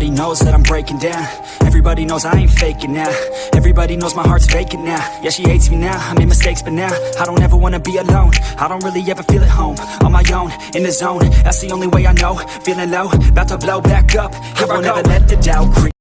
Everybody knows that I'm breaking down. Everybody knows I ain't faking now. Everybody knows my heart's vacant now. Yeah, she hates me now, I made mistakes but now I don't ever wanna be alone. I don't really ever feel at home. On my own, in the zone, that's the only way I know. Feeling low, about to blow back up. I won't ever let the doubt creep.